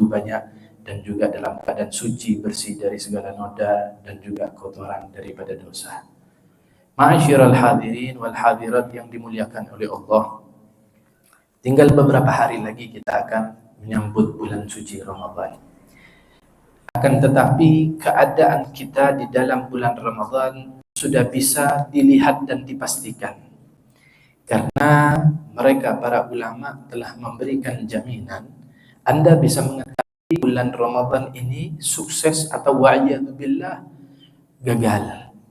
berwudu banyak, dan juga dalam keadaan suci, bersih dari segala noda dan juga kotoran daripada dosa. Ma'asyiral hadirin wal hadirat yang dimuliakan oleh Allah, tinggal beberapa hari lagi kita akan menyambut bulan suci Ramadan. Akan tetapi keadaan kita di dalam bulan Ramadan sudah bisa dilihat dan dipastikan, karena mereka para ulama telah memberikan jaminan Anda bisa mengetahui bulan Ramadan ini sukses atau wa'iyadzubillah gagal.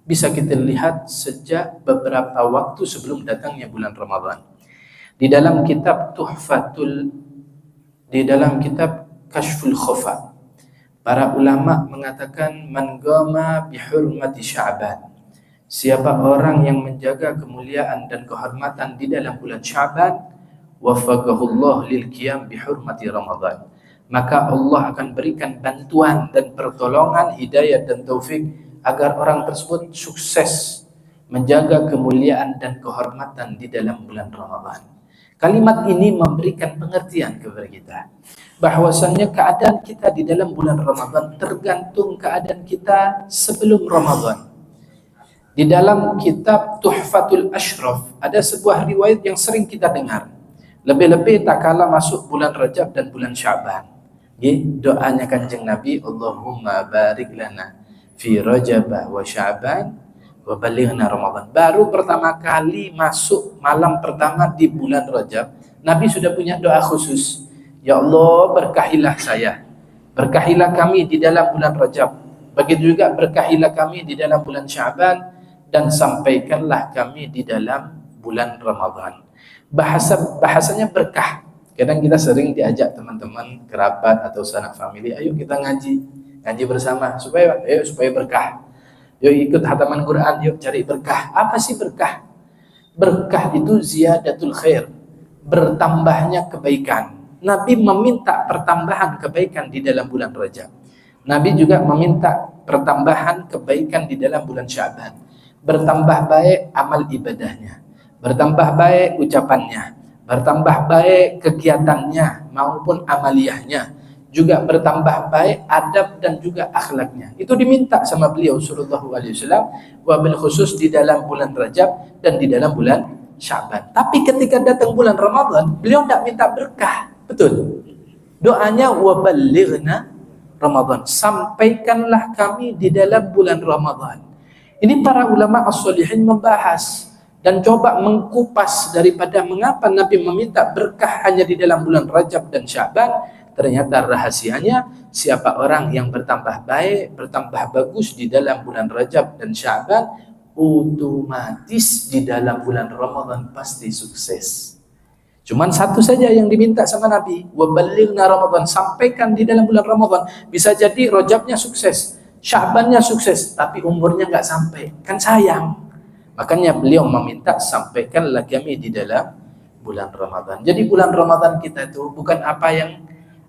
Bisa kita lihat sejak beberapa waktu sebelum datangnya bulan Ramadan. Di dalam kitab di dalam kitab Kashful Khafa, para ulama mengatakan man qama bihurmati Sya'ban, siapa orang yang menjaga kemuliaan dan kehormatan di dalam bulan Sya'ban, wafaqahullah lil qiyam bihurmati Ramadan, maka Allah akan berikan bantuan dan pertolongan, hidayah dan taufik agar orang tersebut sukses menjaga kemuliaan dan kehormatan di dalam bulan Ramadan. Kalimat ini memberikan pengertian kepada kita bahwasannya keadaan kita di dalam bulan Ramadan tergantung keadaan kita sebelum Ramadan. Di dalam kitab Tuhfatul Ashraf ada sebuah riwayat yang sering kita dengar. Lebih-lebih tak kala masuk bulan Rajab dan bulan Sya'ban. Doanya Kanjeng Nabi, Allahumma barik lana fi Rajab wa Sya'ban wa balighna Ramadan. Baru pertama kali masuk malam pertama di bulan Rajab, Nabi sudah punya doa khusus. Ya Allah, berkahilah saya, berkahilah kami di dalam bulan Rajab, begitu juga berkahilah kami di dalam bulan Sya'ban, dan sampaikanlah kami di dalam bulan Ramadan. Bahasanya berkah. Kadang kita sering diajak teman-teman, kerabat atau sanak famili, ayo kita ngaji bersama supaya berkah. Yuk ikut hataman Quran, yuk cari berkah. Apa sih berkah? Berkah itu ziyadatul khair, bertambahnya kebaikan. Nabi meminta pertambahan kebaikan di dalam bulan Rajab. Nabi juga meminta pertambahan kebaikan di dalam bulan Sya'ban. Bertambah baik amal ibadahnya, bertambah baik ucapannya, bertambah baik kegiatannya maupun amaliyahnya, juga bertambah baik adab dan juga akhlaknya. Itu diminta sama beliau sallallahu alaihi wasallam, wabil khusus di dalam bulan Rajab dan di dalam bulan Sya'ban. Tapi ketika datang bulan Ramadan, beliau tidak minta berkah. Betul. Doanya wabalighna Ramadan, sampaikanlah kami di dalam bulan Ramadan. Ini para ulama as-solihin membahas dan coba mengkupas daripada mengapa Nabi meminta berkah hanya di dalam bulan Rajab dan Sya'ban. Ternyata rahasianya, siapa orang yang bertambah baik, bertambah bagus di dalam bulan Rajab dan Sya'ban, otomatis di dalam bulan Ramadan pasti sukses. Cuman satu saja yang diminta sama Nabi, wabalighna Ramadan, sampaikan di dalam bulan Ramadan. Bisa jadi Rajabnya sukses, Sya'bannya sukses, tapi umurnya nggak sampai, kan sayang. Makanya beliau meminta sampaikanlah kami di dalam bulan Ramadan. Jadi bulan Ramadan kita itu bukan apa yang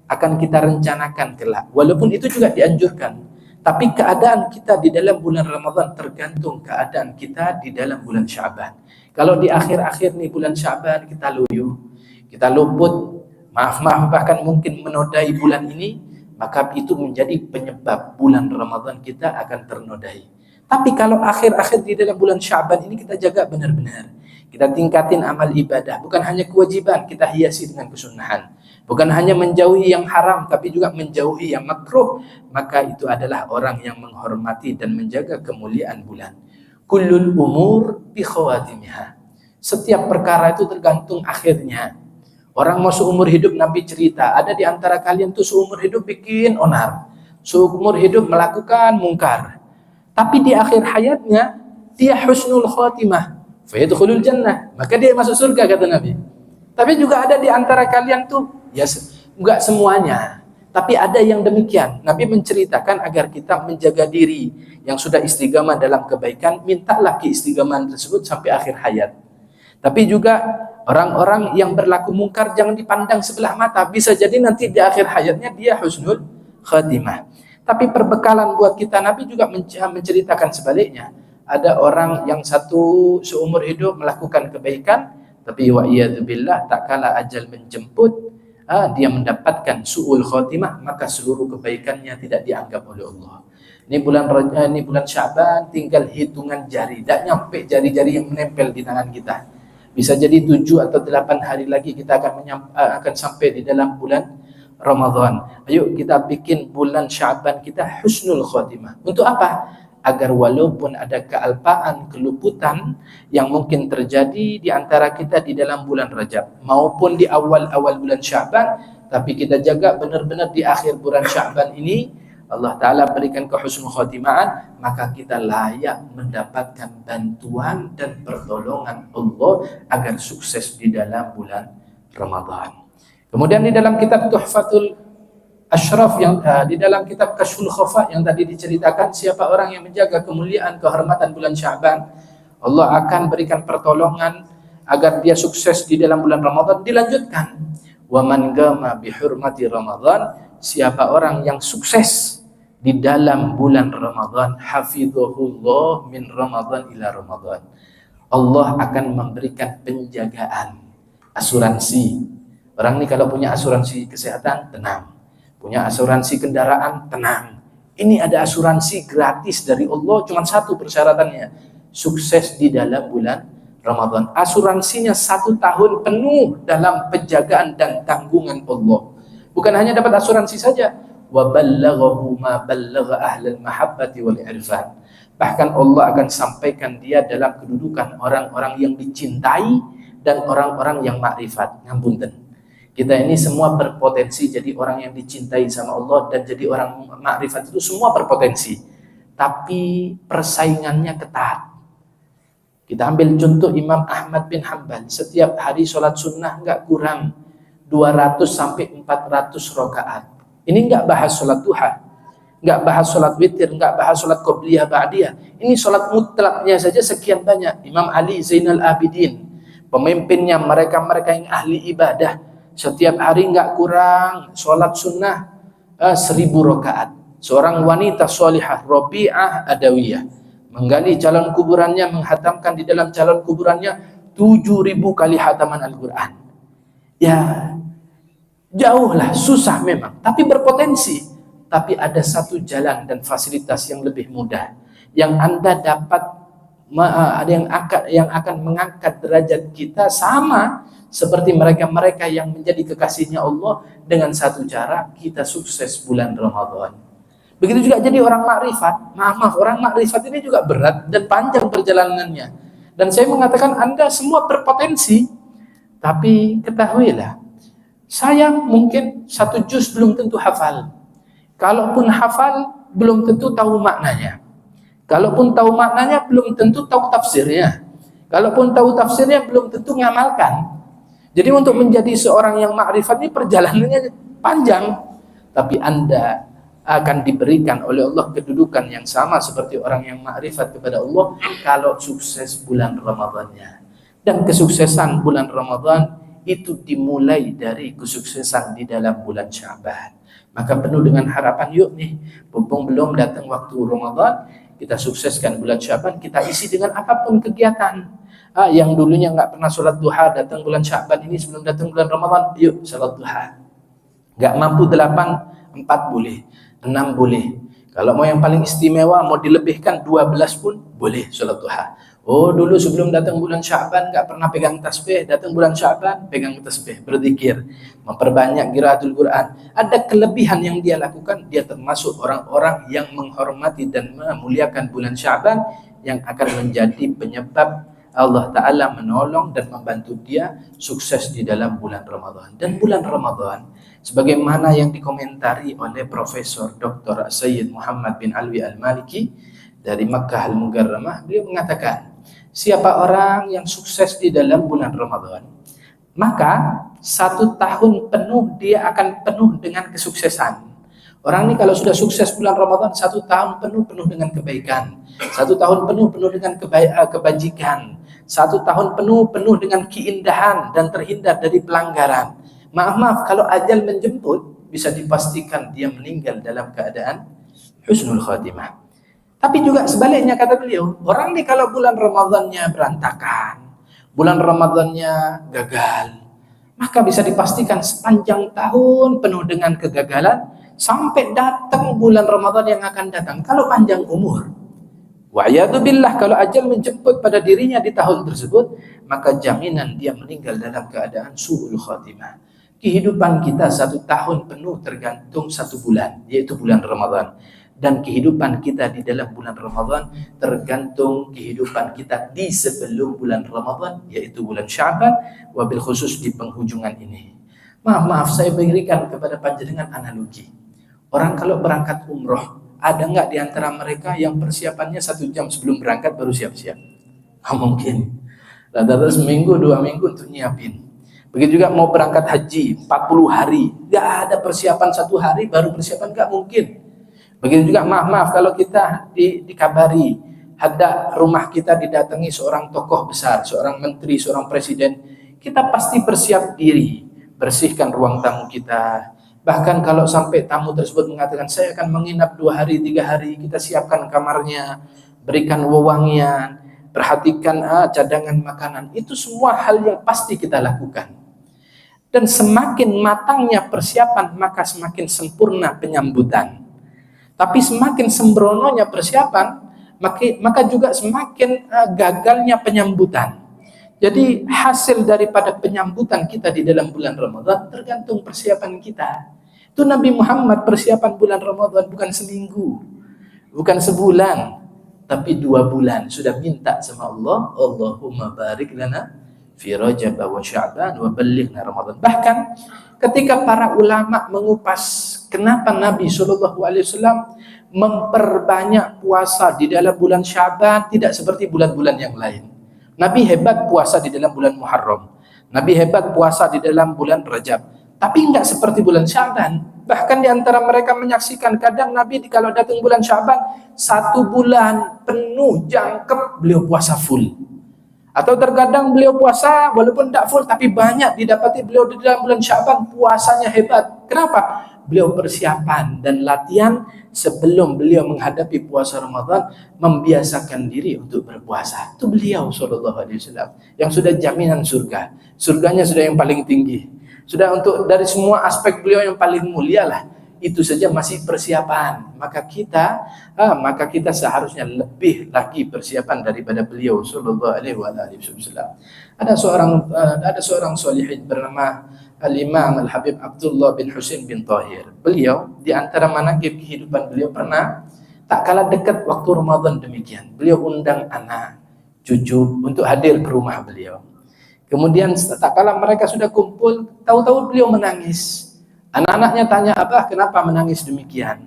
akan kita rencanakan kelak, walaupun itu juga dianjurkan. Tapi keadaan kita di dalam bulan Ramadan tergantung keadaan kita di dalam bulan Sya'ban. Kalau di akhir-akhir nih bulan Sya'ban kita loyo, kita luput, maaf bahkan mungkin menodai bulan ini, maka itu menjadi penyebab bulan Ramadan kita akan ternodai. Tapi kalau akhir-akhir di dalam bulan Sya'ban ini kita jaga benar-benar, kita tingkatin amal ibadah, bukan hanya kewajiban, kita hiasi dengan kesunahan. Bukan hanya menjauhi yang haram, tapi juga menjauhi yang makruh, maka itu adalah orang yang menghormati dan menjaga kemuliaan bulan. Kullul umur bi khawatimiha. Setiap perkara itu tergantung akhirnya. Orang mau seumur hidup, Nabi cerita, ada di antara kalian tuh seumur hidup bikin onar, seumur hidup melakukan mungkar, tapi di akhir hayatnya dia husnul khatimah, fa yadkhulul jannah, maka dia masuk surga, kata Nabi. Tapi juga ada di antara kalian tuh, ya enggak semuanya, tapi ada yang demikian. Nabi menceritakan agar kita menjaga diri yang sudah istiqamah dalam kebaikan, mintalah keistiqamahan tersebut sampai akhir hayat. Tapi juga orang-orang yang berlaku mungkar jangan dipandang sebelah mata, bisa jadi nanti di akhir hayatnya dia husnul khatimah. Tapi perbekalan buat kita, Nabi juga menceritakan sebaliknya. Ada orang yang satu seumur hidup melakukan kebaikan, tapi wa'iyadzubillah tak kala ajal menjemput, dia mendapatkan su'ul khotimah, maka seluruh kebaikannya tidak dianggap oleh Allah. Ini bulan Sya'ban, tinggal hitungan jari, tidak nyampe jari-jari yang menempel di tangan kita. Bisa jadi 7 atau 8 hari lagi kita akan sampai di dalam bulan Ramadan. Ayo kita bikin bulan Sya'ban kita husnul khotimah. Untuk apa? Agar walaupun ada kealpaan, keluputan yang mungkin terjadi di antara kita di dalam bulan Rajab maupun di awal-awal bulan Sya'ban, tapi kita jaga benar-benar di akhir bulan Sya'ban ini Allah Ta'ala berikan kehusnul khotimaan, maka kita layak mendapatkan bantuan dan pertolongan Allah agar sukses di dalam bulan Ramadan. Kemudian di dalam kitab Tuhfatul Ashraf yang di dalam kitab Kashful Khafa yang tadi diceritakan, siapa orang yang menjaga kemuliaan kehormatan bulan Sya'ban, Allah akan berikan pertolongan agar dia sukses di dalam bulan Ramadan. Dilanjutkan, wa man gama bi hurmati Ramadan, siapa orang yang sukses di dalam bulan Ramadan, hafizahullah min Ramadan ila Ramadan, Allah akan memberikan penjagaan, asuransi. Orang ini kalau punya asuransi kesehatan, tenang. Punya asuransi kendaraan, tenang. Ini ada asuransi gratis dari Allah, cuma satu persyaratannya, sukses di dalam bulan Ramadan. Asuransinya 1 tahun penuh dalam penjagaan dan tanggungan Allah. Bukan hanya dapat asuransi saja, wa ballaghahu ma ballagha ahlal mahabbati wal irfan. Bahkan Allah akan sampaikan dia dalam kedudukan orang-orang yang dicintai dan orang-orang yang makrifat. Ngapunten. Kita ini semua berpotensi jadi orang yang dicintai sama Allah dan jadi orang makrifat, itu semua berpotensi. Tapi persaingannya ketat. Kita ambil contoh Imam Ahmad bin Hanbal, setiap hari sholat sunnah nggak kurang 200 sampai 400 rakaat. Ini nggak bahas sholat duha, nggak bahas sholat witir, nggak bahas sholat qobliyah ba'diyah. Ini sholat mutlaknya saja sekian banyak. Imam Ali Zainal Abidin, pemimpinnya mereka-mereka yang ahli ibadah, setiap hari nggak kurang sholat sunnah 1000 rakaat. Seorang wanita solihah Rabi'ah Adawiyah menggali calon kuburannya, menghatamkan di dalam calon kuburannya 7000 kali hataman Al-Quran. Ya jauhlah, susah memang, tapi berpotensi. Tapi ada satu jalan dan fasilitas yang lebih mudah, yang Anda dapat, ada yang akan mengangkat derajat kita sama seperti mereka-mereka yang menjadi kekasihnya Allah, dengan satu cara, kita sukses bulan Ramadan. Begitu juga jadi orang makrifat. Maaf, orang makrifat ini juga berat dan panjang perjalanannya. Dan saya mengatakan Anda semua berpotensi. Tapi ketahuilah, saya mungkin 1 juz belum tentu hafal. Kalaupun hafal, belum tentu tahu maknanya. Kalaupun tahu maknanya, belum tentu tahu tafsirnya. Kalaupun tahu tafsirnya, belum tentu ngamalkan. Jadi untuk menjadi seorang yang makrifat ini perjalanannya panjang. Tapi Anda akan diberikan oleh Allah kedudukan yang sama seperti orang yang makrifat kepada Allah kalau sukses bulan Ramadannya. Dan kesuksesan bulan Ramadan itu dimulai dari kesuksesan di dalam bulan Sya'ban. Maka penuh dengan harapan, yuk nih, mumpung belum datang waktu Ramadan, kita sukseskan bulan Sya'ban, kita isi dengan apapun kegiatan. Yang dulunya nggak pernah sholat duha, datang bulan Sya'ban ini sebelum datang bulan Ramadan, yuk sholat duha. Nggak mampu 8, 4 boleh, 6 boleh. Kalau mau yang paling istimewa, mau dilebihkan 12 pun boleh sholat duha. Oh, dulu sebelum datang bulan Sya'ban nggak pernah pegang tasbih, datang bulan Sya'ban pegang tasbih, berzikir, memperbanyak qiraatul Quran. Ada kelebihan yang dia lakukan, dia termasuk orang-orang yang menghormati dan memuliakan bulan Sya'ban, yang akan menjadi penyebab Allah Ta'ala menolong dan membantu dia sukses di dalam bulan Ramadan. Dan bulan Ramadan, sebagaimana yang dikomentari oleh Profesor Dr. Sayyid Muhammad bin Alwi Al-Maliki dari Makkah Al-Mukarramah, beliau mengatakan, siapa orang yang sukses di dalam bulan Ramadan, maka 1 tahun penuh dia akan penuh dengan kesuksesan. Orang ini kalau sudah sukses bulan Ramadan, 1 tahun penuh dengan kebaikan, 1 tahun penuh dengan kebajikan, 1 tahun penuh dengan keindahan dan terhindar dari pelanggaran. Maaf, kalau ajal menjemput, bisa dipastikan dia meninggal dalam keadaan husnul khatimah. Tapi juga sebaliknya, kata beliau, orang ini kalau bulan Ramadannya berantakan, bulan Ramadannya gagal, maka bisa dipastikan sepanjang tahun penuh dengan kegagalan sampai datang bulan Ramadan yang akan datang. Kalau panjang umur, wa'iyadu billah, kalau ajal menjemput pada dirinya di tahun tersebut, maka jaminan dia meninggal dalam keadaan su'ul khatimah. Kehidupan kita 1 tahun penuh tergantung 1 bulan, yaitu bulan Ramadan. Dan kehidupan kita di dalam bulan Ramadan tergantung kehidupan kita di sebelum bulan Ramadan, yaitu bulan Sya'ban, wabil khusus di penghujungan ini. Maaf, saya berikan kepada panjenengan analogi. Orang kalau berangkat umroh, ada nggak di antara mereka yang persiapannya 1 jam sebelum berangkat baru siap-siap? Mungkin. Lalu seminggu, 2 minggu untuk nyiapin. Begitu juga mau berangkat haji, 40 hari. Nggak ada persiapan 1 hari baru persiapan, nggak mungkin. Begitu juga maaf kalau kita dikabari ada rumah kita didatangi seorang tokoh besar, seorang menteri, seorang presiden, kita pasti bersiap diri, bersihkan ruang tamu kita. Bahkan kalau sampai tamu tersebut mengatakan saya akan menginap 2 hari, 3 hari, kita siapkan kamarnya, berikan wewangian, perhatikan cadangan makanan. Itu semua hal yang pasti kita lakukan. Dan semakin matangnya persiapan, maka semakin sempurna penyambutan. Tapi semakin sembrononya persiapan, maka juga semakin gagalnya penyambutan. Jadi hasil daripada penyambutan kita di dalam bulan Ramadan tergantung persiapan kita. Itu Nabi Muhammad persiapan bulan Ramadan bukan seminggu, bukan sebulan, tapi 2 bulan. Sudah minta sama Allah, Allahumma barik lana fi Rajab wa Sya'ban wa ballighna Ramadan. Bahkan ketika para ulama mengupas kenapa Nabi SAW memperbanyak puasa di dalam bulan Sya'ban tidak seperti bulan-bulan yang lain. Nabi hebat puasa di dalam bulan Muharram. Nabi hebat puasa di dalam bulan Rajab. Tapi enggak seperti bulan Sya'ban. Bahkan di antara mereka menyaksikan kadang Nabi kalau datang bulan Sya'ban 1 bulan penuh jangkep beliau puasa full. Atau terkadang beliau puasa walaupun tidak full tapi banyak didapati beliau di dalam bulan Sya'ban puasanya hebat. Kenapa? Beliau persiapan dan latihan sebelum beliau menghadapi puasa Ramadan, membiasakan diri untuk berpuasa. Itu beliau SAW yang sudah jaminan surga. Surganya sudah yang paling tinggi. Sudah untuk dari semua aspek beliau yang paling mulia lah. Itu saja masih persiapan. Maka kita seharusnya lebih lagi persiapan daripada beliau SAW. Ada seorang solihin bernama Al-Imam Al-Habib Abdullah bin Husain bin Tahir. Beliau di antara manaqib kehidupan beliau pernah tak kalah dekat waktu Ramadan demikian. Beliau undang anak, cucu untuk hadir ke rumah beliau. Kemudian tak kalah mereka sudah kumpul, tahu-tahu beliau menangis. Anak-anaknya tanya, "Abah, kenapa menangis demikian?"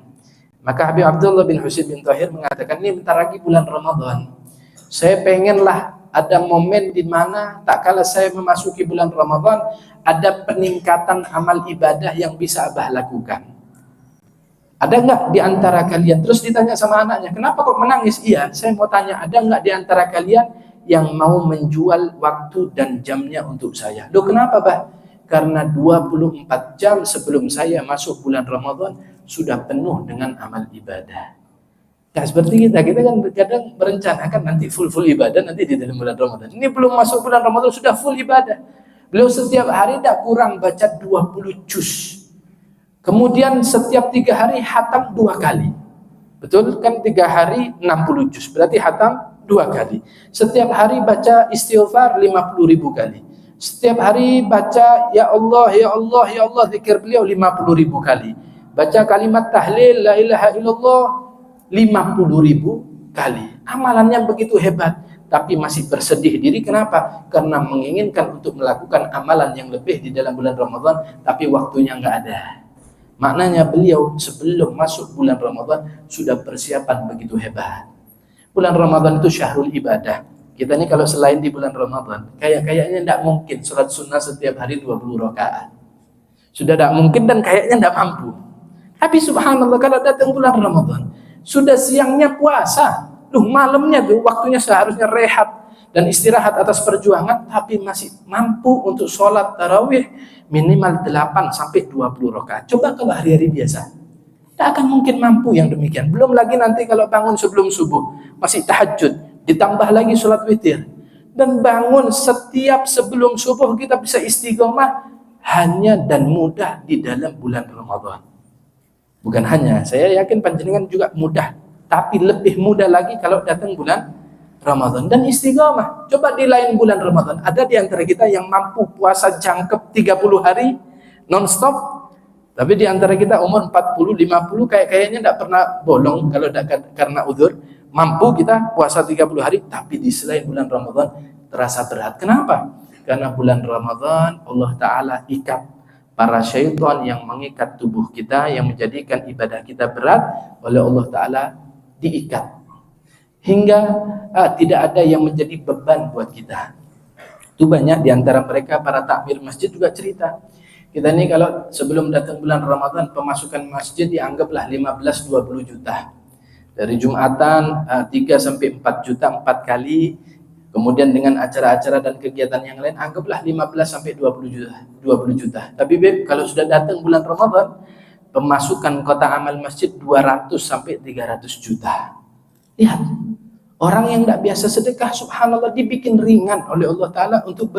Maka Habib Abdullah bin Husain bin Tahir mengatakan, "Ini bentar lagi bulan Ramadan. Saya pengenlah ada momen di mana tak kala saya memasuki bulan Ramadan ada peningkatan amal ibadah yang bisa Abah lakukan. Ada enggak di antara kalian?" Terus ditanya sama anaknya, "Kenapa kok menangis?" "Iya, saya mau tanya, ada enggak di antara kalian yang mau menjual waktu dan jamnya untuk saya?" "Loh, kenapa, Bah?" "Karena 24 jam sebelum saya masuk bulan Ramadan sudah penuh dengan amal ibadah." Nah, seperti kita kan kadang merencanakan nanti full ibadah nanti di dalam bulan Ramadan. Ini belum masuk bulan Ramadan sudah full ibadah. Beliau setiap hari tidak kurang baca 20 juz. Kemudian setiap 3 hari hatam 2 kali. Betul kan 3 hari 60 juz. Berarti hatam 2 kali. Setiap hari baca istighfar 50.000 kali. Setiap hari baca ya Allah, ya Allah, ya Allah, zikir beliau 50.000 kali. Baca kalimat tahlil la ilaha illallah 50.000 kali. Amalannya begitu hebat, tapi masih bersedih diri. Kenapa? Karena menginginkan untuk melakukan amalan yang lebih di dalam bulan Ramadan, tapi waktunya nggak ada. Maknanya beliau sebelum masuk bulan Ramadan sudah persiapan begitu hebat. Bulan Ramadan itu syahrul ibadah. Kita ini kalau selain di bulan Ramadan, kayaknya tidak mungkin sholat sunnah setiap hari 20 rakaat. Sudah tidak mungkin dan kayaknya tidak mampu. Tapi subhanallah kalau datang bulan Ramadan, sudah siangnya puasa, malamnya tuh waktunya seharusnya rehat dan istirahat atas perjuangan, tapi masih mampu untuk sholat tarawih minimal 8 sampai 20 rakaat. Coba kalau hari-hari biasa, tidak akan mungkin mampu yang demikian. Belum lagi nanti kalau bangun sebelum subuh, masih tahajud, ditambah lagi sholat witir, dan bangun setiap sebelum subuh kita bisa istiqomah, hanya dan mudah di dalam bulan Ramadan. Bukan hanya, saya yakin panjenengan juga mudah, tapi lebih mudah lagi kalau datang bulan Ramadan. Dan istiqamah. Coba di lain bulan Ramadan, ada di antara kita yang mampu puasa jangkep 30 hari non-stop, tapi di antara kita umur 40, 50 kayaknya tidak pernah bolong kalau tidak karena udzur. Mampu kita puasa 30 hari, tapi di selain bulan Ramadan terasa berat. Kenapa? Karena bulan Ramadan Allah Ta'ala ikat para syaitan yang mengikat tubuh kita, yang menjadikan ibadah kita berat, oleh Allah Ta'ala diikat. Hingga tidak ada yang menjadi beban buat kita. Itu banyak di antara mereka, para takmir masjid juga cerita. Kita ini kalau sebelum datang bulan Ramadan, pemasukan masjid dianggaplah 15-20 juta. Dari Jumatan 3-4 juta 4 kali. Kemudian dengan acara-acara dan kegiatan yang lain, anggaplah 15-20 juta. Tapi Beb, kalau sudah datang bulan Ramadan, pemasukan kota amal masjid 200-300 juta. Lihat, orang yang tidak biasa sedekah, subhanallah, dibikin ringan oleh Allah Ta'ala untuk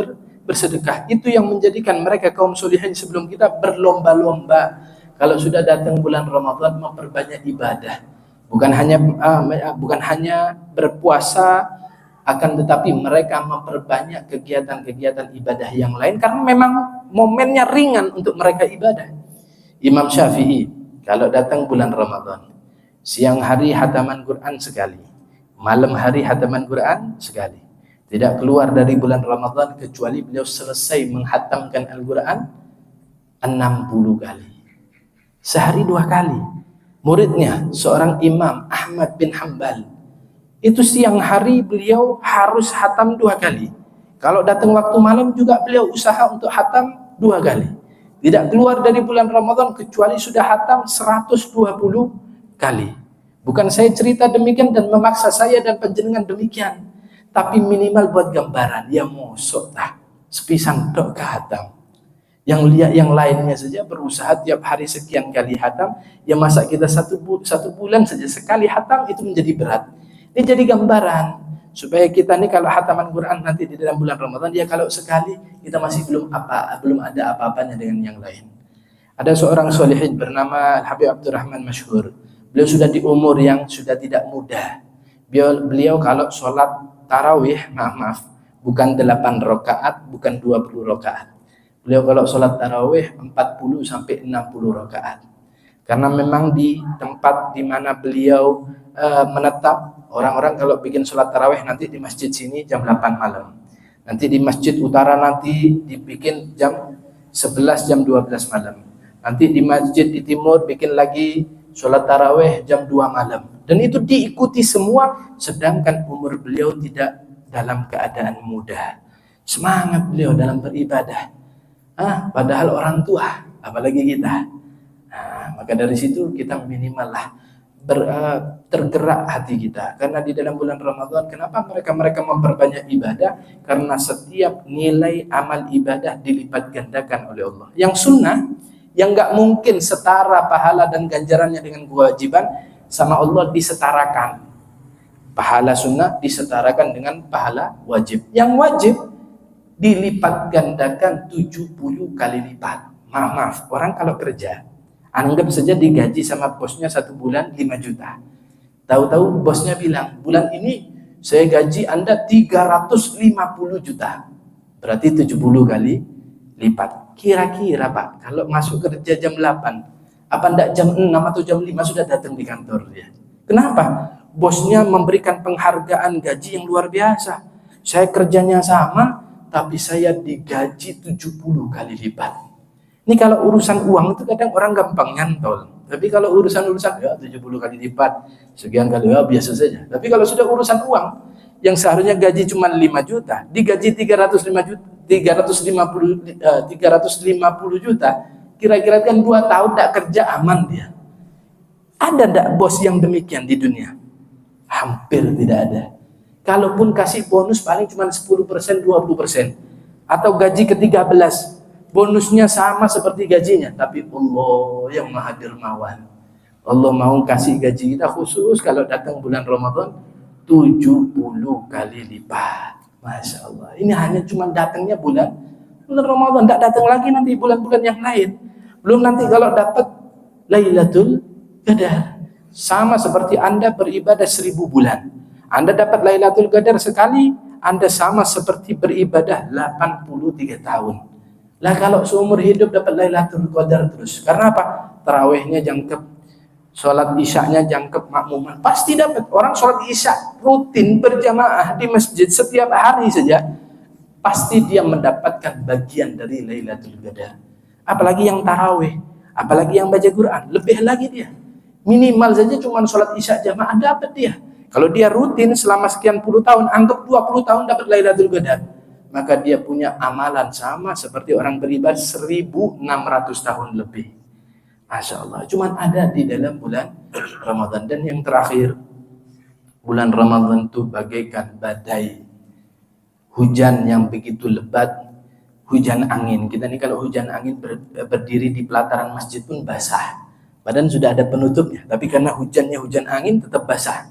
bersedekah. Itu yang menjadikan mereka kaum solihin sebelum kita berlomba-lomba. Kalau sudah datang bulan Ramadan, memperbanyak ibadah. Bukan hanya berpuasa, akan tetapi mereka memperbanyak kegiatan-kegiatan ibadah yang lain karena memang momennya ringan untuk mereka ibadah. Imam Syafi'i kalau datang bulan Ramadan, siang hari hataman Quran sekali, malam hari hataman Quran sekali. Tidak keluar dari bulan Ramadan kecuali beliau selesai menghatamkan Al-Quran 60 kali. Sehari 2 kali. Muridnya seorang Imam Ahmad bin Hanbal, itu siang hari beliau harus hatam 2 kali. Kalau datang waktu malam juga beliau usaha untuk hatam 2 kali. Tidak keluar dari bulan Ramadan kecuali sudah hatam 120 kali. Bukan saya cerita demikian dan memaksa saya dan panjenengan demikian, tapi minimal buat gambaran. Ya mosok tah sepisan tok ke hatam. Yang lihat yang lainnya saja berusaha tiap hari sekian kali hatam, ya masa kita satu bulan saja sekali hatam itu menjadi berat. Ini jadi gambaran supaya kita nih kalau hataman Quran nanti di dalam bulan Ramadan, ya kalau sekali kita masih belum ada apa-apanya dengan yang lain. Ada seorang solihin bernama Habib Abdurrahman Masyhur. Beliau sudah di umur yang sudah tidak muda. Beliau kalau sholat tarawih, maaf, bukan 8 rakaat, bukan 20 rakaat. Beliau kalau sholat tarawih 40-60 rakaat. Karena memang di tempat di mana beliau menetap, orang-orang kalau bikin sholat tarawih nanti di masjid sini jam 8 malam. Nanti di masjid utara nanti dibikin jam 11, jam 12 malam. Nanti di masjid di timur bikin lagi sholat tarawih jam 2 malam. Dan itu diikuti semua, sedangkan umur beliau tidak dalam keadaan muda. Semangat beliau dalam beribadah. Padahal orang tua, apalagi kita. Maka dari situ kita minimal lah tergerak hati kita. Karena di dalam bulan Ramadan, kenapa mereka memperbanyak ibadah? Karena setiap nilai amal ibadah dilipat gandakan oleh Allah. Yang sunnah, yang gak mungkin setara pahala dan ganjarannya dengan kewajiban, sama Allah disetarakan. Pahala sunnah disetarakan dengan pahala wajib. Yang wajib dilipat gandakan 70 kali lipat. Maaf, orang kalau kerja, anggap saja digaji sama bosnya 1 bulan 5 juta. Tahu-tahu bosnya bilang, bulan ini saya gaji Anda 350 juta. Berarti 70 kali lipat. Kira-kira Pak, kalau masuk kerja jam 8, apa enggak jam 6 atau jam 5 sudah datang di kantor dia? Kenapa? Bosnya memberikan penghargaan gaji yang luar biasa. Saya kerjanya sama, tapi saya digaji 70 kali lipat. Ini kalau urusan uang itu kadang orang gampang nyantol. Tapi kalau urusan-urusan ya 70 kali lipat, sekian kali ya biasa saja. Tapi kalau sudah urusan uang, yang seharusnya gaji cuma 5 juta, digaji 350 juta, kira-kira kan 2 tahun tidak kerja aman dia. Ada tidak bos yang demikian di dunia? Hampir tidak ada. Kalaupun kasih bonus paling cuma 10%, 20%. Atau gaji ke-13, bonusnya sama seperti gajinya. Tapi Allah yang maha dermawan. Allah mau kasih gaji kita khusus kalau datang bulan Ramadan 70 kali lipat. Masya Allah. Ini hanya cuma datangnya bulan bulan Ramadan, tidak datang lagi nanti bulan-bulan yang lain. Belum nanti kalau dapat Lailatul Qadar. Sama seperti Anda beribadah 1000 bulan. Anda dapat Lailatul Qadar sekali, Anda sama seperti beribadah 83 tahun. Lah kalau seumur hidup dapat Lailatul Qadar terus. Karena apa? Tarawihnya jangkep, sholat isyanya jangkep, makmuman. Pasti dapat. Orang sholat isya rutin berjamaah di masjid setiap hari saja, pasti dia mendapatkan bagian dari Lailatul Qadar. Apalagi yang tarawih, apalagi yang baca Quran, lebih lagi dia. Minimal saja cuma sholat isya jamaah dapat dia. Kalau dia rutin selama sekian puluh tahun, anggap 20 tahun dapat Lailatul Qadar, maka dia punya amalan sama seperti orang beribadah 1600 tahun lebih. Masya Allah. Cuma ada di dalam bulan Ramadan. Dan yang terakhir, bulan Ramadan itu bagaikan badai, hujan yang begitu lebat, hujan angin. Kita ini kalau hujan angin berdiri di pelataran masjid pun basah. Badan sudah ada penutupnya, tapi karena hujannya hujan angin tetap basah.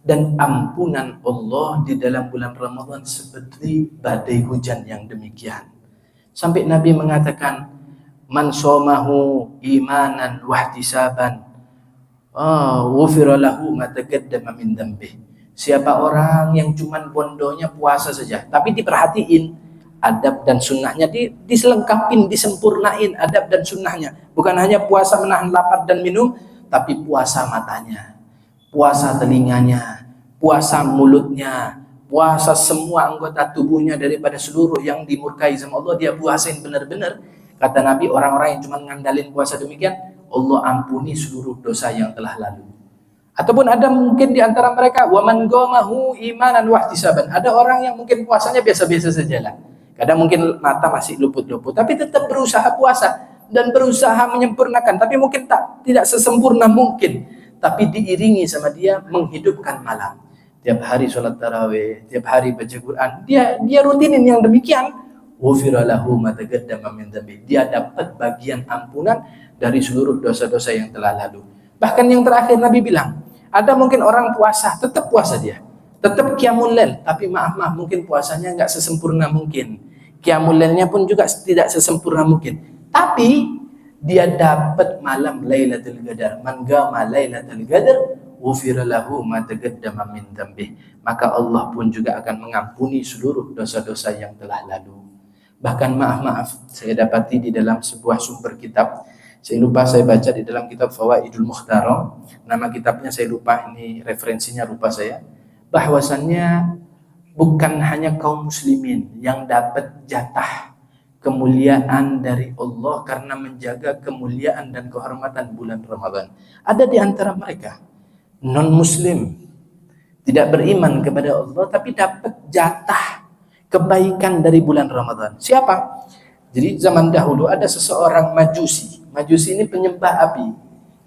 Dan ampunan Allah di dalam bulan Ramadan seperti badai hujan yang demikian. Sampai Nabi mengatakan, man somahu imanan wahtisaban, ghufira lahu ma taqaddama min dhanbih. Siapa orang yang cuman bondonya puasa saja, tapi diperhatiin adab dan sunnahnya, diselengkapin, disempurnain adab dan sunnahnya. Bukan hanya puasa menahan lapar dan minum, tapi puasa matanya, puasa telinganya, puasa mulutnya, puasa semua anggota tubuhnya daripada seluruh yang dimurkai sama Allah, dia puasain benar-benar. Kata Nabi, orang-orang yang cuma ngandalin puasa demikian, Allah ampuni seluruh dosa yang telah lalu. Ataupun ada mungkin di antara mereka, waman gomahu imanan wahtisaban. Ada orang yang mungkin puasanya biasa-biasa saja lah. Kadang mungkin mata masih luput-luput, tapi tetap berusaha puasa dan berusaha menyempurnakan. Tapi mungkin tidak sesempurna mungkin, tapi diiringi sama dia menghidupkan malam. Tiap hari sholat tarawih, tiap hari baca Quran, dia rutinin yang demikian. Ghufira lahu ma taqaddama min dhanbi. Dia dapat bagian ampunan dari seluruh dosa-dosa yang telah lalu. Bahkan yang terakhir Nabi bilang, ada mungkin orang puasa, tetap puasa dia, tetap qiyamul lail, tapi maaf mungkin puasanya nggak sesempurna mungkin. Qiyamul lailnya pun juga tidak sesempurna mungkin. Tapi dia dapat malam Lailatul Qadar. Man qama Lailatul Qadar ghufira lahu ma taqaddama min dhanbih. Maka Allah pun juga akan mengampuni seluruh dosa-dosa yang telah lalu. Bahkan maaf, saya dapati di dalam sebuah sumber kitab, saya lupa saya baca di dalam kitab Fawaidul Mukhtarah, nama kitabnya saya lupa, ini referensinya lupa saya, bahwasannya bukan hanya kaum muslimin yang dapat jatah kemuliaan dari Allah karena menjaga kemuliaan dan kehormatan bulan Ramadan. Ada di antara mereka non-muslim, tidak beriman kepada Allah, tapi dapat jatah kebaikan dari bulan Ramadan. Siapa? Jadi zaman dahulu ada seseorang majusi. Majusi ini penyembah api.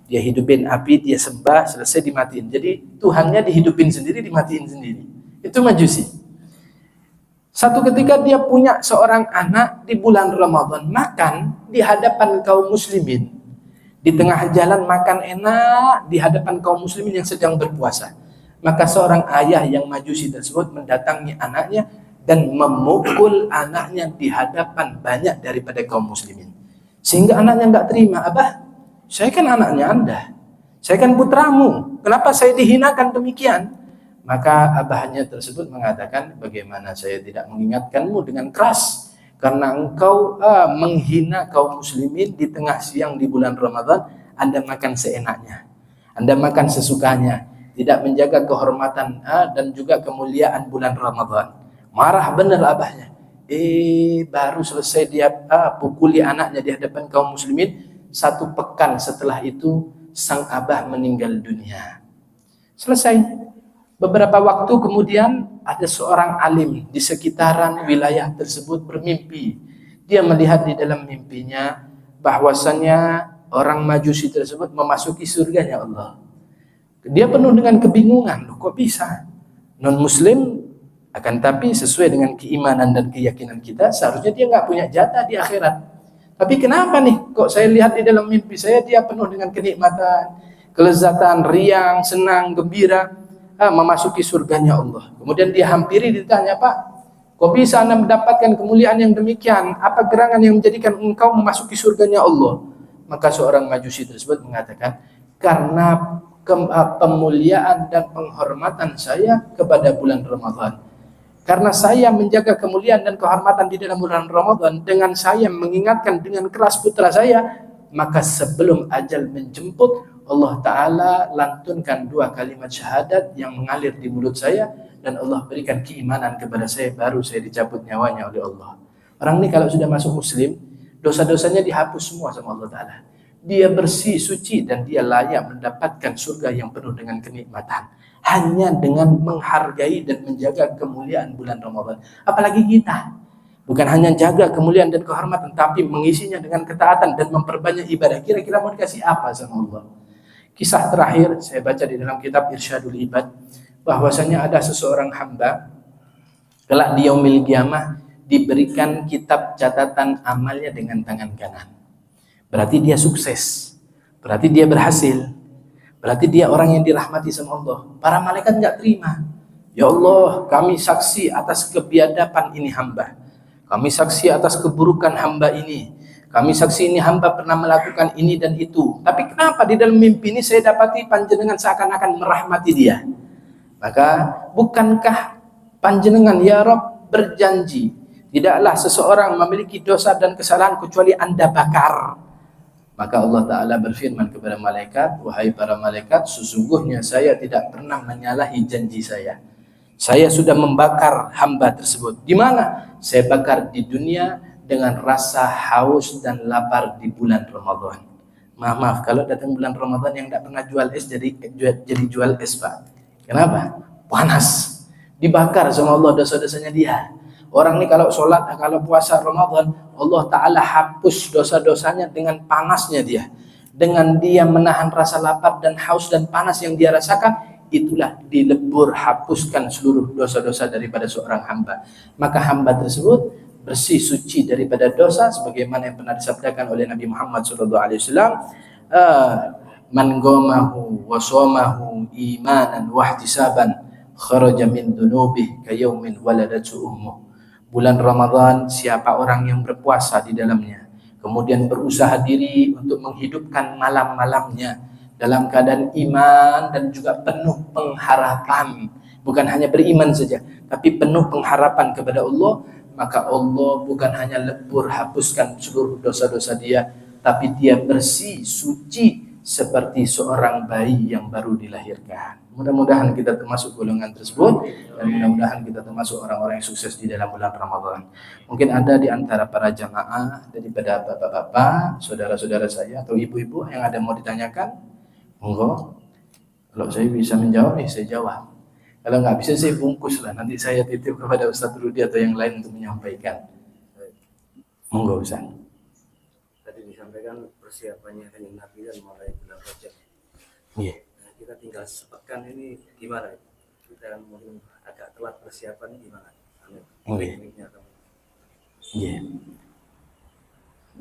Dia hidupin api, dia sembah, selesai dimatiin. Jadi Tuhannya dihidupin sendiri, dimatiin sendiri. Itu majusi. Satu ketika dia punya seorang anak di bulan Ramadan, makan di hadapan kaum muslimin. Di tengah jalan makan enak di hadapan kaum muslimin yang sedang berpuasa. Maka seorang ayah yang majusi tersebut mendatangi anaknya dan memukul anaknya di hadapan banyak daripada kaum muslimin. Sehingga anaknya nggak terima. Abah, saya kan anaknya Anda, saya kan putramu, kenapa saya dihinakan demikian? Maka abahnya tersebut mengatakan, bagaimana saya tidak mengingatkanmu dengan keras, karena engkau menghina kaum muslimin di tengah siang di bulan Ramadan. Anda makan seenaknya, Anda makan sesukanya, tidak menjaga kehormatan dan juga kemuliaan bulan Ramadan. Marah benar abahnya. Baru selesai dia pukuli anaknya di hadapan kaum muslimin, 1 pekan setelah itu sang abah meninggal dunia. Selesai. Beberapa waktu kemudian ada seorang alim di sekitaran wilayah tersebut bermimpi. Dia melihat di dalam mimpinya bahwasannya orang majusi tersebut memasuki surganya Allah. Dia penuh dengan kebingungan, loh kok bisa? Non-muslim, akan tapi sesuai dengan keimanan dan keyakinan kita, seharusnya dia nggak punya jatah di akhirat. Tapi kenapa nih? Kok saya lihat di dalam mimpi saya dia penuh dengan kenikmatan, kelezatan, riang, senang, gembira, memasuki surganya Allah. Kemudian dia hampiri, ditanya, Pak, Kok bisa Anda mendapatkan kemuliaan yang demikian? Apa gerangan yang menjadikan engkau memasuki surganya Allah? Maka seorang Majusi tersebut mengatakan, karena pemuliaan dan penghormatan saya kepada bulan Ramadan. Karena saya menjaga kemuliaan dan kehormatan di dalam bulan Ramadan, dengan saya mengingatkan dengan keras putra saya, maka sebelum ajal menjemput, Allah Ta'ala lantunkan 2 kalimat syahadat yang mengalir di mulut saya, dan Allah berikan keimanan kepada saya, baru saya dicabut nyawanya oleh Allah. Orang ini kalau sudah masuk Muslim, dosa-dosanya dihapus semua sama Allah Ta'ala. Dia bersih, suci, dan dia layak mendapatkan surga yang penuh dengan kenikmatan. Hanya dengan menghargai dan menjaga kemuliaan bulan Ramadan. Apalagi kita. Bukan hanya jaga kemuliaan dan kehormatan, tapi mengisinya dengan ketaatan dan memperbanyak ibadah. Kira-kira mau dikasih apa sama Allah? Kisah terakhir saya baca di dalam kitab Irsyadul Ibad, bahwasanya ada seseorang hamba kelak di yaumil qiyamah diberikan kitab catatan amalnya dengan tangan kanan. Berarti dia sukses, berarti dia berhasil, berarti dia orang yang dirahmati sama Allah. Para malaikat nggak terima. Ya Allah, kami saksi atas kebiadaban ini hamba, kami saksi atas keburukan hamba ini, kami saksi ini hamba pernah melakukan ini dan itu. Tapi kenapa di dalam mimpi ini saya dapati panjenengan seakan-akan merahmati dia? Maka bukankah panjenengan ya Rabb berjanji tidaklah seseorang memiliki dosa dan kesalahan kecuali Anda bakar? Maka Allah Ta'ala berfirman kepada malaikat, wahai para malaikat, sesungguhnya saya tidak pernah menyalahi janji saya. Saya sudah membakar hamba tersebut. Di mana? Saya bakar di dunia dengan rasa haus dan lapar di bulan Ramadan. Maaf, kalau datang bulan Ramadan yang tidak pernah jual es jadi jual es, Pak. Kenapa? Panas. Dibakar sama Allah dosa-dosanya dia. Orang ini kalau sholat, kalau puasa Ramadan, Allah Ta'ala hapus dosa-dosanya dengan panasnya dia. Dengan dia menahan rasa lapar dan haus dan panas yang dia rasakan, itulah dilebur, hapuskan seluruh dosa-dosa daripada seorang hamba. Maka hamba tersebut bersih suci daripada dosa, sebagaimana yang pernah disabdakan oleh Nabi Muhammad SAW, man gomahu wa somahu imanan wahtisaban kharaja min dunubih kayaumin waladatu ummuh. Bulan Ramadan, siapa orang yang berpuasa di dalamnya, kemudian berusaha diri untuk menghidupkan malam-malamnya dalam keadaan iman dan juga penuh pengharapan, bukan hanya beriman saja, tapi penuh pengharapan kepada Allah, maka Allah bukan hanya lebur hapuskan seluruh dosa-dosa dia, tapi dia bersih, suci seperti seorang bayi yang baru dilahirkan. Mudah-mudahan kita termasuk golongan tersebut, dan mudah-mudahan kita termasuk orang-orang yang sukses di dalam bulan Ramadan. Mungkin ada di antara para jamaah daripada bapak-bapak, saudara-saudara saya atau ibu-ibu yang ada mau ditanyakan, monggo. Kalau saya bisa menjawab, saya jawab. Kalau nggak bisa, saya bungkus lah. Nanti saya titip kepada Ustaz Rudi atau yang lain untuk menyampaikan. Monggo Ustaz. Tadi disampaikan persiapannya kanjeng Nabi dan mulai bulan Rajab. Iya. Nah, kita tinggal sepekan ini gimana? Kita mungkin agak telat persiapan gimana? Iya.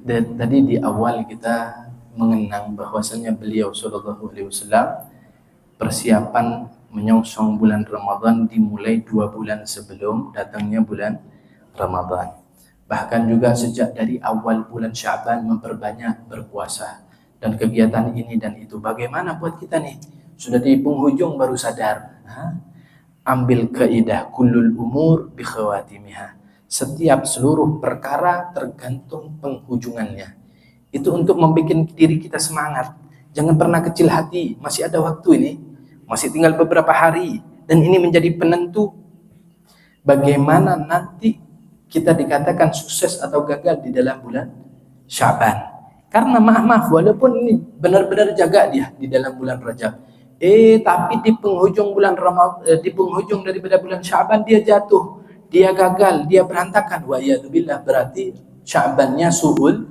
Dan tadi di awal kita mengenang bahwasanya beliau Shallallahu Alaihi Wasallam persiapan menyongsong bulan Ramadan dimulai 2 bulan sebelum datangnya bulan Ramadan. Bahkan juga sejak dari awal bulan Sya'ban memperbanyak berpuasa dan kegiatan ini dan itu. Bagaimana buat kita nih? Sudah di penghujung baru sadar. Ambil kaidah kullul umur bi khawatimiha. Setiap seluruh perkara tergantung penghujungannya. Itu untuk membuat diri kita semangat. Jangan pernah kecil hati. Masih ada waktu ini. Masih tinggal beberapa hari. Dan ini menjadi penentu bagaimana nanti kita dikatakan sukses atau gagal di dalam bulan Sya'ban. Karena maaf, walaupun ini benar-benar jaga dia di dalam bulan Rajab, tapi di penghujung bulan Ramadan, di penghujung daripada bulan Sya'ban dia jatuh, dia gagal, dia berantakan. Wa iyadzubillah, berarti Sya'bannya su'ul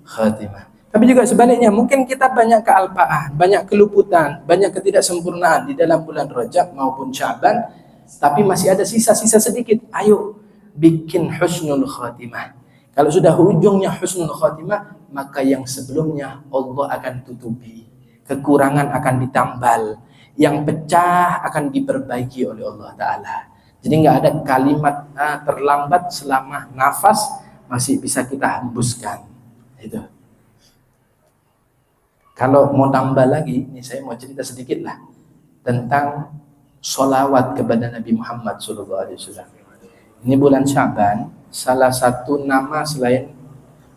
khatimah. Tapi juga sebaliknya, mungkin kita banyak kealpaan, banyak keluputan, banyak ketidaksempurnaan di dalam bulan Rajab maupun Sya'ban, tapi masih ada sisa-sisa sedikit. Ayo bikin husnul khatimah. Kalau sudah ujungnya husnul khatimah, maka yang sebelumnya Allah akan tutupi, kekurangan akan ditambal, yang pecah akan diperbaiki oleh Allah Ta'ala. Jadi nggak ada kalimat terlambat selama nafas masih bisa kita hembuskan. Itu. Kalau mau tambah lagi, ini saya mau cerita sedikit lah tentang sholawat kepada Nabi Muhammad SAW. Ini bulan Sya'ban, salah satu nama selain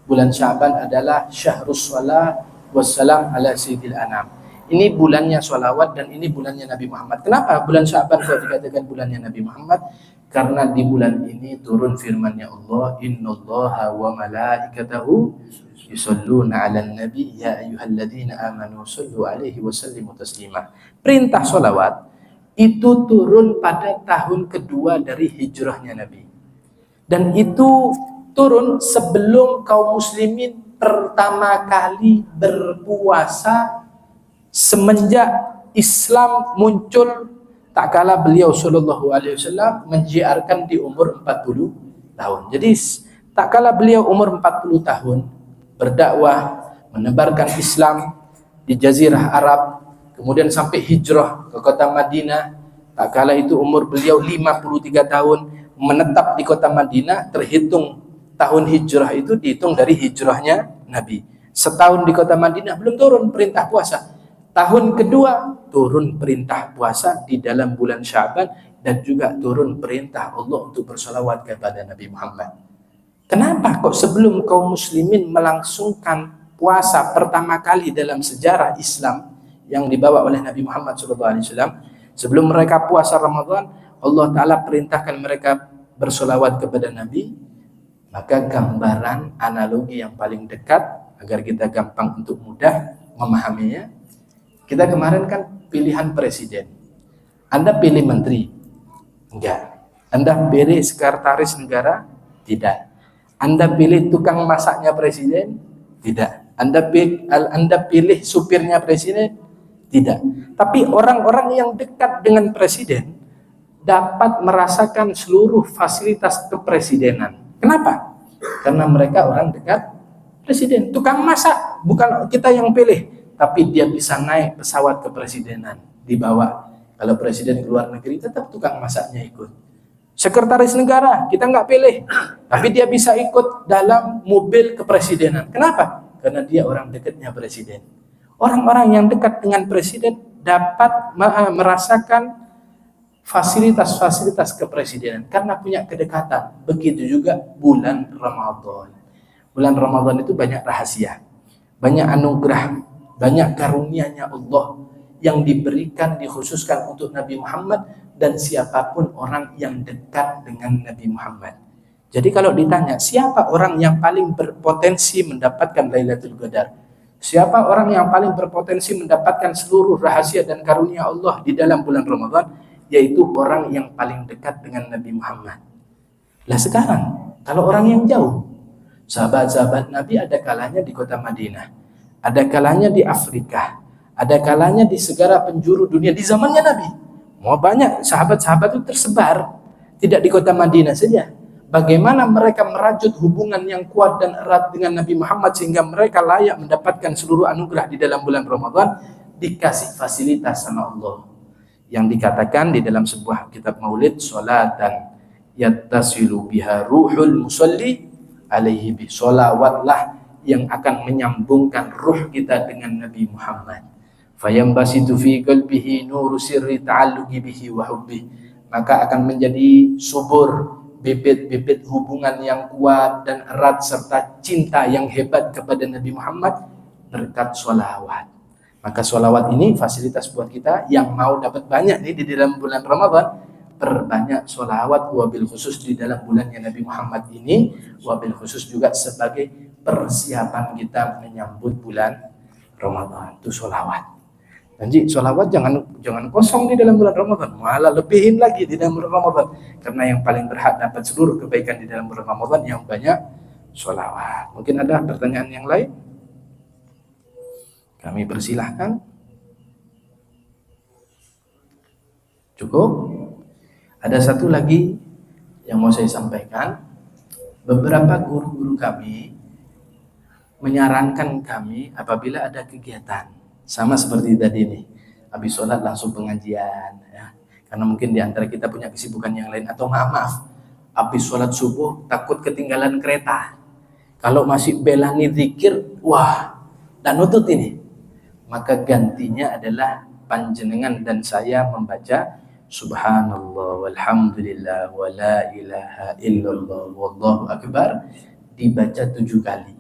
bulan Sya'ban adalah Syahrus Shalah Wassalam ala Sayyidil Anam. Ini bulannya sholawat dan ini bulannya Nabi Muhammad. Kenapa bulan Sya'ban kalau dikatakan bulannya Nabi Muhammad? Karena di bulan ini turun firman-Nya Allah, Innallaha wa malaikatahu yusholluna 'alan nabi ya ayyuhalladzina amanu shollu 'alaihi wa sallimu taslima. Perintah sholawat itu turun pada tahun kedua dari hijrahnya Nabi. Dan itu turun sebelum kaum muslimin pertama kali berpuasa semenjak Islam muncul, tak kala beliau sallallahu alaihi wasallam menjiarkan di umur 40 tahun. Jadi tak kala beliau umur 40 tahun berdakwah, menebarkan Islam di jazirah Arab, kemudian sampai hijrah ke kota Madinah. Tak kala itu umur beliau 53 tahun menetap di kota Madinah, terhitung tahun hijrah itu dihitung dari hijrahnya Nabi. Setahun di kota Madinah belum turun perintah puasa. Tahun kedua turun perintah puasa di dalam bulan Sya'ban dan juga turun perintah Allah untuk bersolawat kepada Nabi Muhammad. Kenapa kok sebelum kaum muslimin melangsungkan puasa pertama kali dalam sejarah Islam yang dibawa oleh Nabi Muhammad SAW, sebelum mereka puasa Ramadan, Allah Ta'ala perintahkan mereka bersolawat kepada Nabi? Maka gambaran analogi yang paling dekat agar kita gampang untuk mudah memahaminya, kita kemarin kan pilihan presiden. Anda pilih menteri? Enggak. Anda pilih sekretaris negara? Tidak. Anda pilih tukang masaknya presiden? Tidak. Anda pilih supirnya presiden? Tidak. Tapi orang-orang yang dekat dengan presiden dapat merasakan seluruh fasilitas kepresidenan. Kenapa? Karena mereka orang dekat presiden. Tukang masak bukan kita yang pilih, tapi dia bisa naik pesawat kepresidenan dibawa. Kalau presiden ke luar negeri tetap tukang masaknya ikut. Sekretaris negara kita nggak pilih, tapi dia bisa ikut dalam mobil kepresidenan. Kenapa? Karena dia orang dekatnya presiden. Orang-orang yang dekat dengan presiden dapat merasakan fasilitas-fasilitas kepresidenan karena punya kedekatan. Begitu juga bulan Ramadan. Bulan Ramadan itu banyak rahasia, banyak anugerah, banyak karunia-Nya Allah yang diberikan, dikhususkan untuk Nabi Muhammad dan siapapun orang yang dekat dengan Nabi Muhammad. Jadi kalau ditanya siapa orang yang paling berpotensi mendapatkan Lailatul Qadar, siapa orang yang paling berpotensi mendapatkan seluruh rahasia dan karunia Allah di dalam bulan Ramadan, yaitu orang yang paling dekat dengan Nabi Muhammad. Lah sekarang kalau orang yang jauh, sahabat-sahabat Nabi ada kalanya di kota Madinah, ada kalanya di Afrika, ada kalanya di segala penjuru dunia di zamannya Nabi. Mau banyak sahabat-sahabat itu tersebar, tidak di kota Madinah saja. Bagaimana mereka merajut hubungan yang kuat dan erat dengan Nabi Muhammad sehingga mereka layak mendapatkan seluruh anugerah di dalam bulan Ramadan, dikasih fasilitas sama Allah. Yang dikatakan di dalam sebuah kitab maulid, sholatan yattasilu biha ruhul musalli alaihi bi, sholawatlah yang akan menyambungkan ruh kita dengan Nabi Muhammad. Fayambasitu fi qalbihi nuru sirri ta'alluqi bihi wa hubbi, maka akan menjadi subur bibit-bibit hubungan yang kuat dan erat serta cinta yang hebat kepada Nabi Muhammad berkat sholawat. Maka sholawat ini fasilitas buat kita yang mau dapat banyak nih di dalam bulan Ramadan, perbanyak sholawat, wabil khusus di dalam bulannya Nabi Muhammad ini, wabil khusus juga sebagai persiapan kita menyambut bulan Ramadan. Itu sholawat. Janji sholawat jangan kosong di dalam bulan Ramadan, malah lebihin lagi di dalam bulan Ramadan. Karena yang paling berhak dapat seluruh kebaikan di dalam bulan Ramadan yang banyak sholawat. Mungkin ada pertanyaan yang lain? Kami persilahkan. Cukup? Ada satu lagi yang mau saya sampaikan. Beberapa guru-guru kami menyarankan kami apabila ada kegiatan sama seperti tadi nih, habis sholat langsung pengajian ya. Karena mungkin di antara kita punya kesibukan yang lain, atau maaf, habis sholat subuh takut ketinggalan kereta. Kalau masih belani zikir, wah, dan nutut ini. Maka gantinya adalah panjenengan dan saya membaca subhanallah walhamdulillah wa la ilaha illallah wallahu akbar, dibaca 7 kali.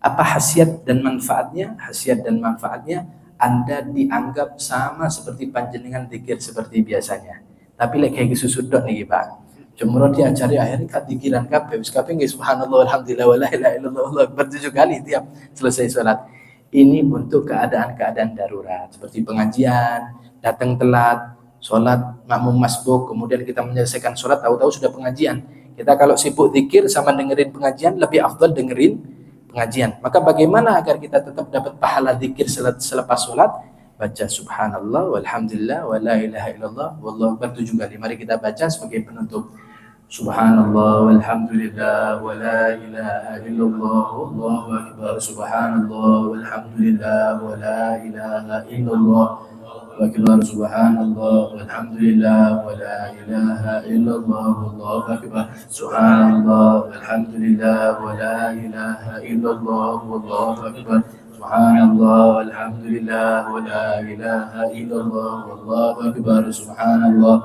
Apa khasiat dan manfaatnya? Khasiat dan manfaatnya, Anda dianggap sama seperti panjenengan zikir seperti biasanya. Tapi lek kayak susudok nih Pak. Cuma diajari akhirnya kat dikiran kabeh wis kabeh nggih subhanallah walhamdulillah wa la ilaha illallah wallahu akbar 7 kali tiap selesai salat. Ini untuk keadaan-keadaan darurat seperti pengajian, datang telat, sholat makmum masbuk, kemudian kita menyelesaikan sholat tahu-tahu sudah pengajian. Kita kalau sibuk zikir sama dengerin pengajian, lebih afdal dengerin pengajian. Maka bagaimana agar kita tetap dapat pahala zikir selepas sholat? Baca subhanallah walhamdulillah wa la ilaha illallah wallahu akbar 7 kali. Mari kita baca sebagai penutup. Subhanallah walhamdulillah wa la ilaha illallah wallahu akbar. Subhanallah walhamdulillah wa la ilaha illallah wallahu akbar. Subhanallah walhamdulillah wa la ilaha illallah wallahu akbar. Subhanallah walhamdulillah wa la ilaha illallah wallahu akbar. Subhanallah walhamdulillah wa la ilaha illallah wallahu akbar. Subhanallah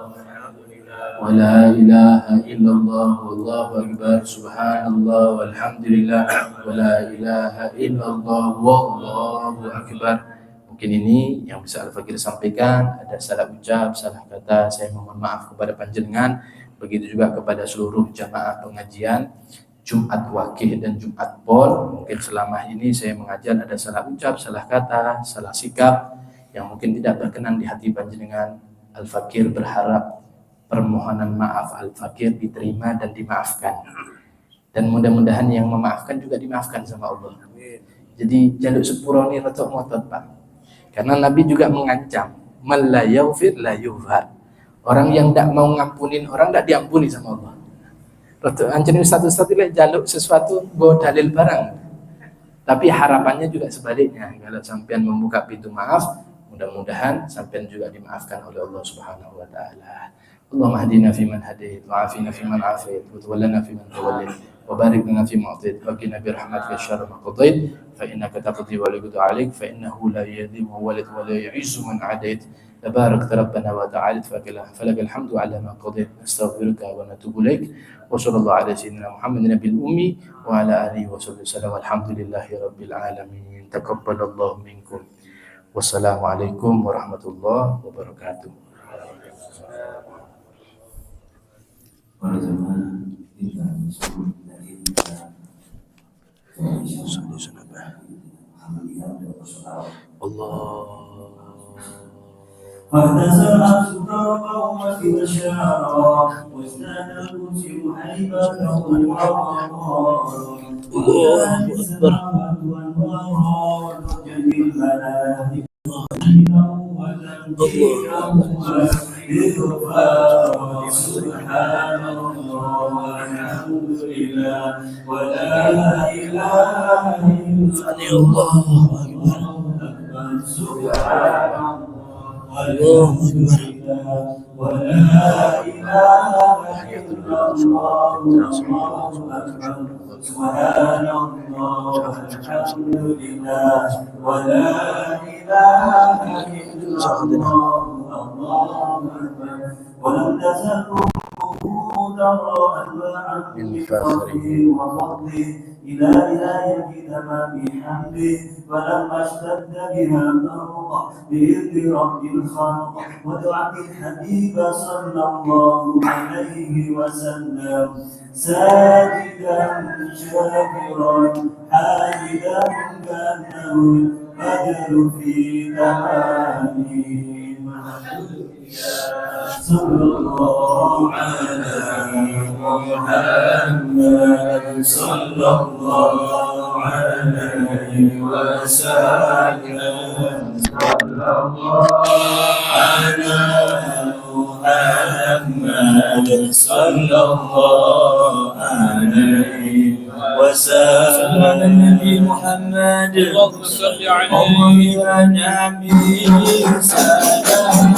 wa la ilaha illallah wallahu akbar. Subhanallah walhamdulillah wa la ilaha illallah wallahu akbar. Mungkin ini yang bisa Al-Fakir sampaikan. Ada salah ucap, salah kata, saya mohon maaf kepada panjenengan. Begitu juga kepada seluruh jamaah pengajian Jumat Wakih dan Jumat Pol. Mungkin selama ini saya mengajar ada salah ucap, salah kata, salah sikap yang mungkin tidak berkenan di hati panjenengan. Al-Fakir berharap permohonan maaf Al-Fakir diterima dan dimaafkan. Dan mudah-mudahan yang memaafkan juga dimaafkan sama Allah. Jadi jaluk sepuro ini retok ngotot Pak. Karena Nabi juga mengancam, man la yaghfir la yughfar. Orang yang tidak mau ngampunin orang tidak diampuni sama Allah. Retok ancenin satu-satu lek jaluk sesuatu go dalil barang. Tapi harapannya juga sebaliknya. Kalau sampean membuka pintu maaf, mudah-mudahan sampean juga dimaafkan oleh Allah Subhanahu wa taala. Allahumma hadina fi man hadait, wa afina fi man afait, wa tawallana fi man tawallait, wa barik lana fi ma atait, wa qina bi rahmatika syarra ma qadait, fa innaka taqdi wa la yuqda alayk, fa innahu la yadhimu walad wa la yu'izzu man adait. Tabarakta rabbana wa ta'ala falakal hamdu ala ma qadait, nastaghfiruka wa natubu ilaik. Wa sallallahu ala sayyidina Muhammadin nabiyil ummi wa ala alihi wa sahbihi wasallam. Alhamdulillahi rabbil alamin. Taqabbalallahu minkum. Wassalamualaikum warahmatullahi wabarakatuh. Para jemaah kita sebelum dari kita Allah فاهتزل أسد القوم في بشارا وازداد الكرسي هيبة ووقارا وكان السماوات والأرض جميع الملائكة سبحان الله والحمد لله ولا إله إلا الله سبحان الله ولا إله إلا الله سبحان الله والحمد لله ولا إله إلا الله الله أكبر ولم تزل ترى أنواع بفضله وفضله إلى ولاية تمام حمده فلما اشتد بها الأرض بإذن رب الخلق ودعت الحبيب صلى الله عليه وسلم ساجدا شاكرا حامدا كأنه البدر في تمامه صلى الله على محمد صلى الله عليه وسلم صلى الله على محمد صلى الله عليه وسلم النبي محمد اللهم صل عليه وعلى آله وسلم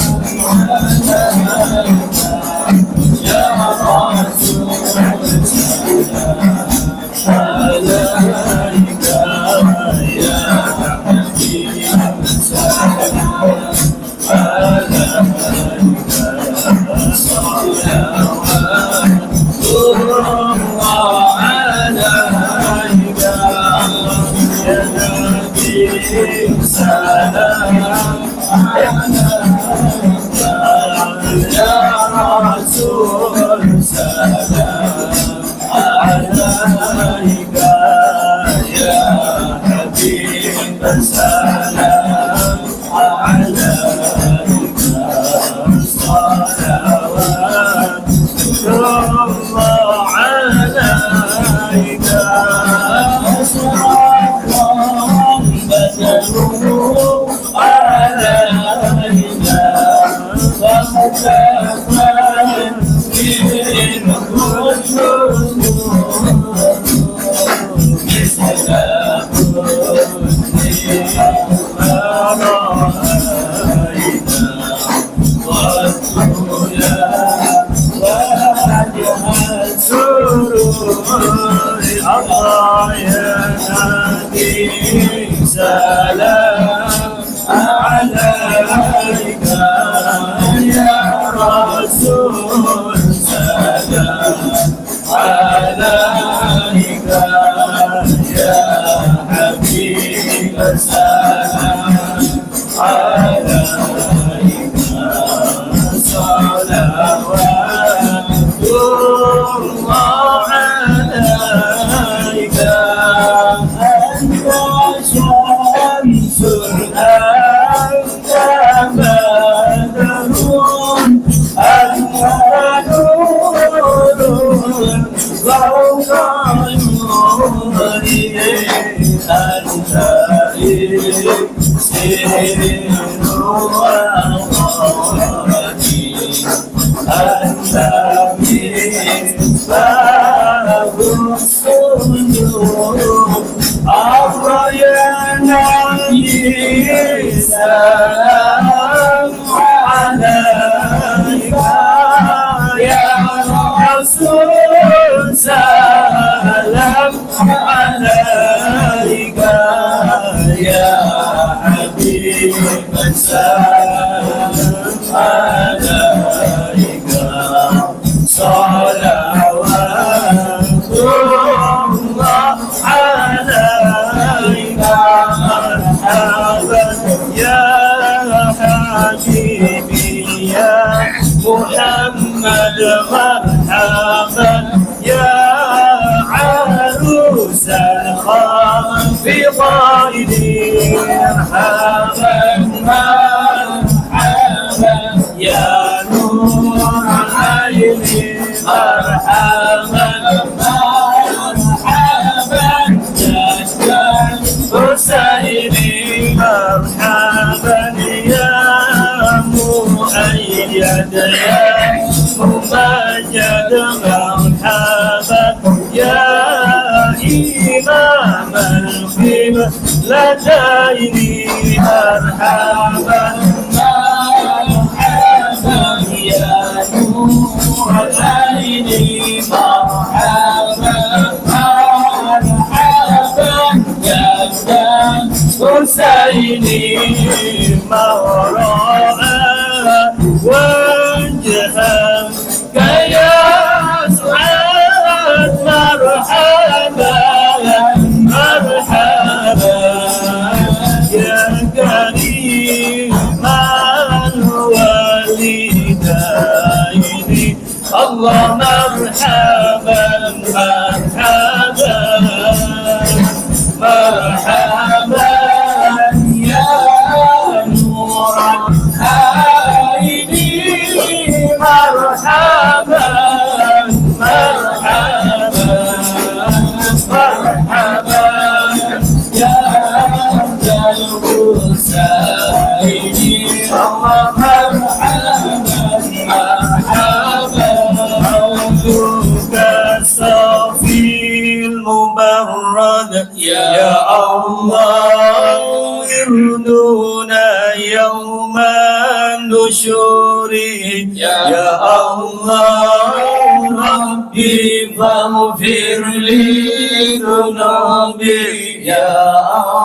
فاغفر لي ذنوبي يا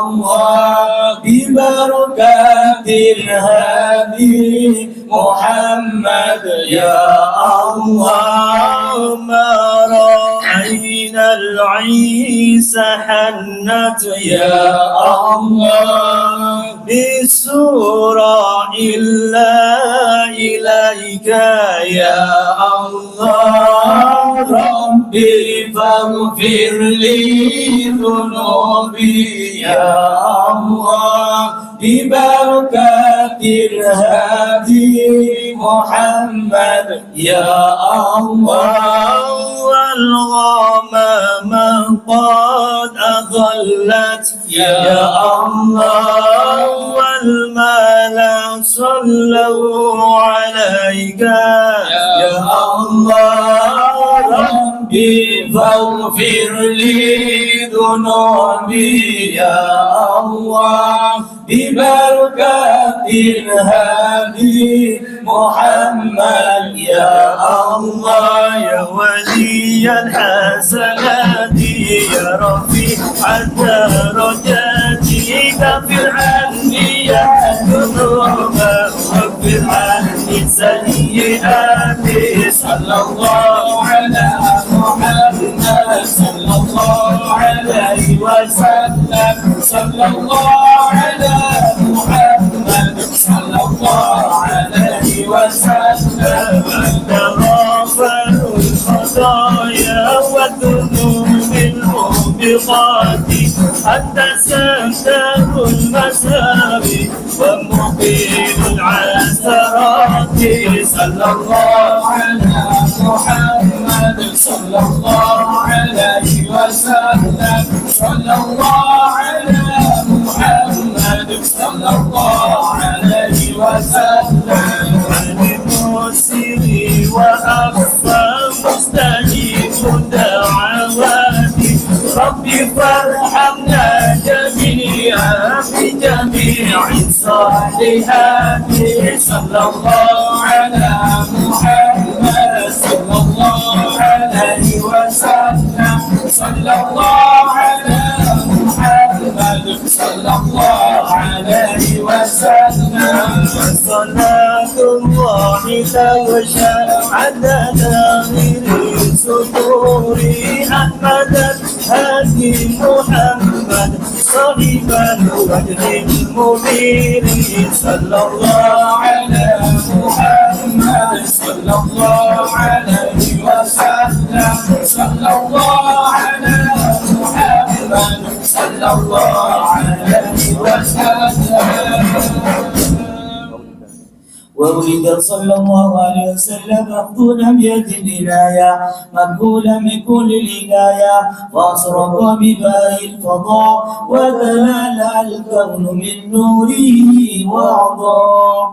الله ببركات الهادي الهادي محمد يا الله. ما رأينا العيسى حنت يا الله بالسورة إلا إليك يا الله. ربي فاغفر لي ذنوبي يا الله ببركة الهادي محمد يا الله. والغمام قد أظلت يا الله والملائكة صلوا عليك يا الله. ربي فاغفر لي ذنوبي يا الله ببركة الهادي محمد يا الله. يا ولي الحسنات يا رفيع درجاتي اغفر عني يا ذنوب واغفر عني سيئاتي. صلى الله على محمد صلى الله عليه وسلم. صلى الله على محمد صلى الله عليه وسلم. أنت غافر الخطايا والذنوب الموبقات أنت ستر المساوي ومقيم العثرات. صلى الله على محمد صلى الله عليه وسلم. صلى الله على محمد صلى الله عليه وسلم. المسير وأخفى مستجيب دعواتي ربي فارحمنا جميعا بجميع الصالحات. صلى الله على محمد صلى الله عليه وسلم. صلى الله على محمد صلى الله عليه وسلم. صلاة الله تغشى عدد من سطور أحمد هادي محمد صاحب الوجه المبين. صلى الله على محمد صلى الله عليه وسلم. صلى الله على محمد صلى الله عليه وسلم. وولد صلى الله عليه وسلم مخدونا بيد الإناية مقبولا من كل الهداية فأصرق بباء الفضاء وتلالى الكون من نوره وأعضاء.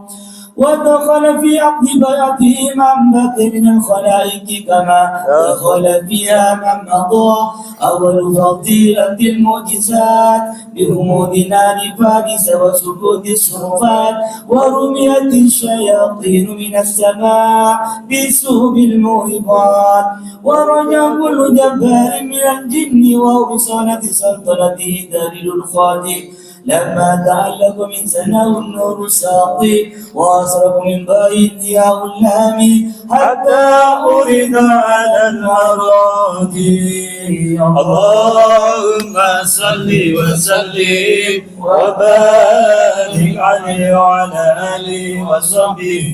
ودخل في عقد بيعته من بقي من الخلائق كما دخل فيها من مضى. أول فضيلة المعجزات برموز نار فارس وسكوت الشرفات ورميت الشياطين من السماء بسوب الموهبات. ورجع كل جبار من الجن وبصانة سلطنته دليل الخالق لما تعلق من سناه النور الساطي وأسرق من باء الضياء اللامي حتى أرد على الأراضي. اللهم صل وسلم وبارك عليه وعلى آله وصحبه